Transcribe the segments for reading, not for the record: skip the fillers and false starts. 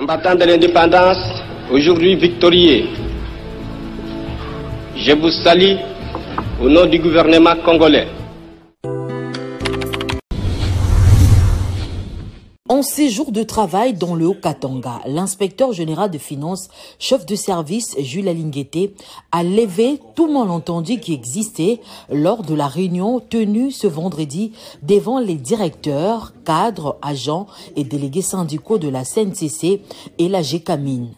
Combattants de l'indépendance, aujourd'hui victorieux, je vous salue au nom du gouvernement congolais. En séjour de travail dans le Haut-Katanga, l'inspecteur général des finances, chef de service Jules Alinguete, a levé tout malentendu qui existait lors de la réunion tenue ce vendredi devant les directeurs, cadres, agents et délégués syndicaux de la CNCC et la GECAMIN.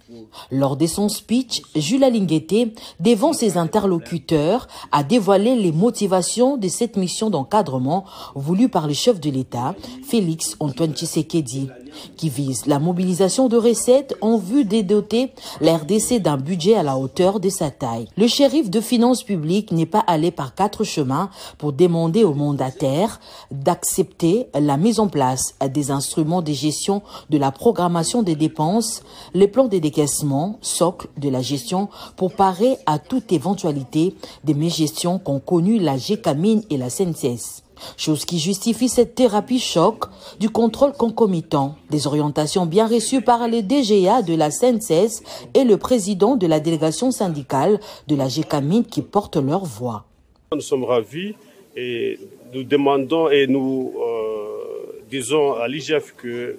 Lors de son speech, Jules Alinguete, devant ses interlocuteurs, a dévoilé les motivations de cette mission d'encadrement voulue par le chef de l'État, Félix Antoine Tshisekedi, qui vise la mobilisation de recettes en vue de doter la RDC d'un budget à la hauteur de sa taille. Le shérif de finances publiques n'est pas allé par 4 chemins pour demander aux mandataires d'accepter la mise en place des instruments de gestion de la programmation des dépenses, les plans de décaissement, socle de la gestion pour parer à toute éventualité des mégestions qu'ont connues la GECAMIN et la CNCS. Chose qui justifie cette thérapie choc du contrôle concomitant, des orientations bien reçues par les DGA de la CNCS et le président de la délégation syndicale de la GECAMIN qui portent leur voix. Nous sommes ravis et nous demandons et nous disons à l'IGF que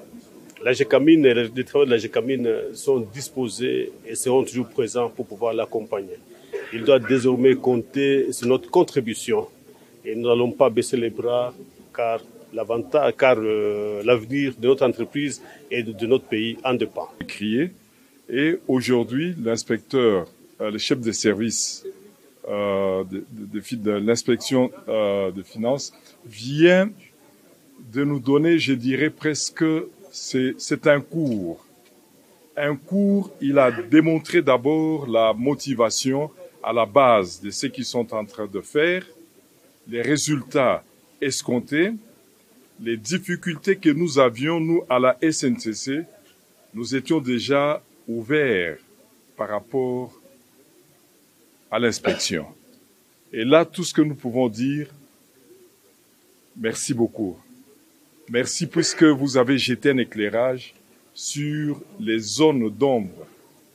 la GECAMIN et les travailleurs de la GECAMIN sont disposés et seront toujours présents pour pouvoir l'accompagner. Il doit désormais compter sur notre contribution. Et nous n'allons pas baisser les bras car l'avenir de notre entreprise et de notre pays en dépend. Et aujourd'hui, l'inspecteur, le chef de service de l'inspection des finances vient de nous donner, je dirais presque, c'est un cours. Un cours, il a démontré d'abord la motivation à la base de ce qu'ils sont en train de faire, les résultats escomptés, les difficultés que nous avions, nous, à la SNCC, nous étions déjà ouverts par rapport à l'inspection. Et là, tout ce que nous pouvons dire, merci beaucoup. Merci puisque vous avez jeté un éclairage sur les zones d'ombre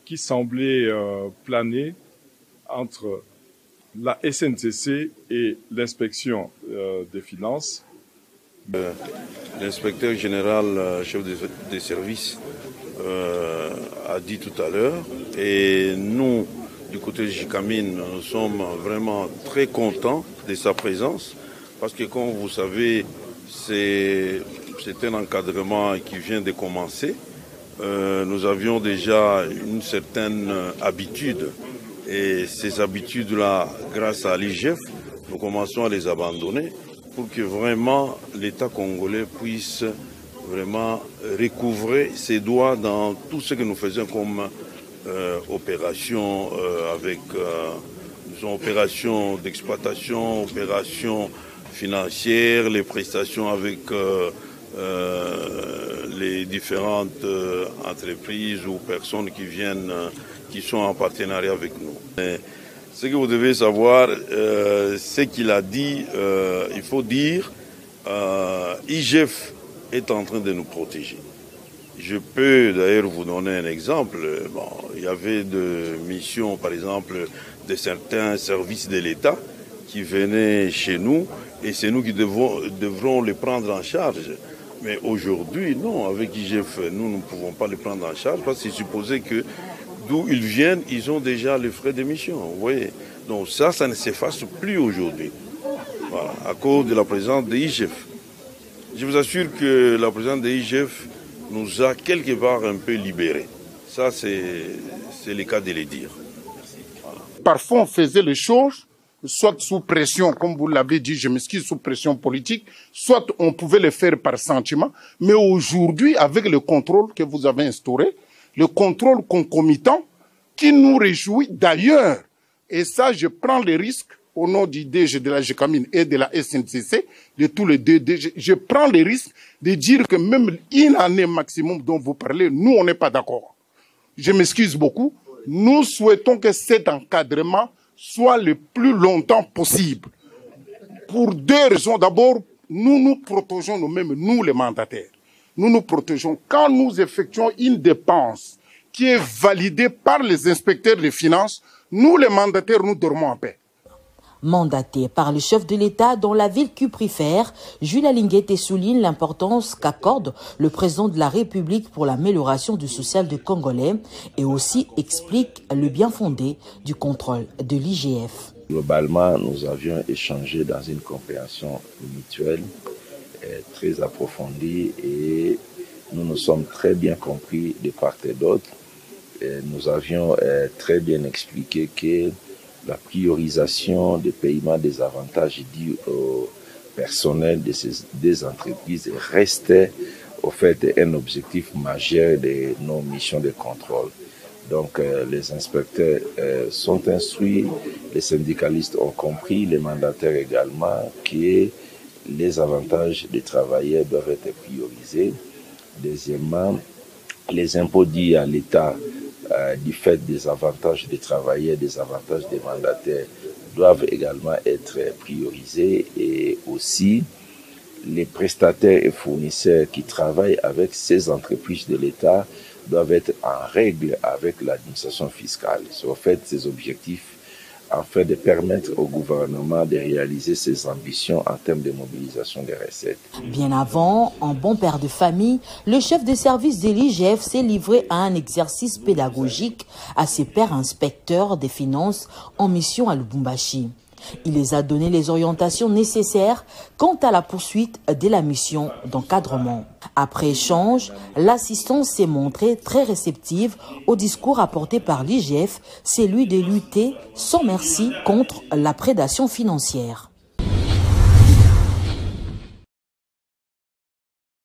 qui semblaient planer entre la SNCC et l'inspection des finances. L'inspecteur général, chef des services, a dit tout à l'heure, et nous, du côté de GECAMIN, nous sommes vraiment très contents de sa présence, parce que comme vous savez, c'est un encadrement qui vient de commencer. Nous avions déjà une certaine habitude. Et ces habitudes-là, grâce à l'IGF, nous commençons à les abandonner pour que vraiment l'État congolais puisse vraiment recouvrer ses droits dans tout ce que nous faisons comme opérations opérations d'exploitation, opérations financières, les prestations avec les différentes entreprises ou personnes qui sont en partenariat avec nous. Ce que vous devez savoir, ce qu'il a dit, il faut dire, IGF est en train de nous protéger. Je peux d'ailleurs vous donner un exemple. Bon, il y avait des missions, par exemple, de certains services de l'État qui venaient chez nous et c'est nous qui devrons les prendre en charge. Mais aujourd'hui, non, avec IGF, nous ne pouvons pas les prendre en charge parce que c'est supposé que d'où ils viennent, ils ont déjà les frais d'émission. Vous voyez. Donc ça ne s'efface plus aujourd'hui. Voilà, à cause de la présence de l'IGF. Je vous assure que la présence de l'IGF nous a quelque part un peu libérés. Ça, c'est le cas de le dire. Voilà. Parfois, on faisait les choses, soit sous pression, comme vous l'avez dit, je m'excuse, sous pression politique, soit on pouvait le faire par sentiment. Mais aujourd'hui, avec le contrôle que vous avez instauré, le contrôle concomitant, qui nous réjouit d'ailleurs. Et ça, je prends le risque, au nom du DG de la GECAMIN et de la SNCC, de tous les deux DG, je prends le risque de dire que même une année maximum dont vous parlez, nous, on n'est pas d'accord. Je m'excuse beaucoup. Nous souhaitons que cet encadrement soit le plus longtemps possible. Pour deux raisons. D'abord, nous nous protégeons nous-mêmes, nous les mandataires. nous nous protégeons. Quand nous effectuons une dépense qui est validée par les inspecteurs des finances, nous les mandataires, nous dormons en paix. Mandaté par le chef de l'État dans la ville cuprifère, Jules Alinguete souligne l'importance qu'accorde le président de la République pour l'amélioration du social des Congolais et aussi explique le bien fondé du contrôle de l'IGF. Globalement, nous avions échangé dans une compréhension mutuelle très approfondie et nous nous sommes très bien compris de part et d'autre. Nous avions très bien expliqué que la priorisation des paiements des avantages dus au personnel des entreprises restait au fait un objectif majeur de nos missions de contrôle. Donc les inspecteurs sont instruits, les syndicalistes ont compris, les mandataires également, que les avantages des travailleurs doivent être priorisés. Deuxièmement, les impôts dus à l'État du fait des avantages des travailleurs, des avantages des mandataires doivent également être priorisés et aussi les prestataires et fournisseurs qui travaillent avec ces entreprises de l'État doivent être en règle avec l'administration fiscale. C'est au fait ces objectifs afin de permettre au gouvernement de réaliser ses ambitions en termes de mobilisation des recettes. Bien avant, en bon père de famille, le chef de service de l'IGF s'est livré à un exercice pédagogique à ses pairs inspecteurs des finances en mission à Lubumbashi. Il les a donné les orientations nécessaires quant à la poursuite de la mission d'encadrement. Après échange, l'assistance s'est montrée très réceptive au discours apporté par l'IGF, celui de lutter sans merci contre la prédation financière.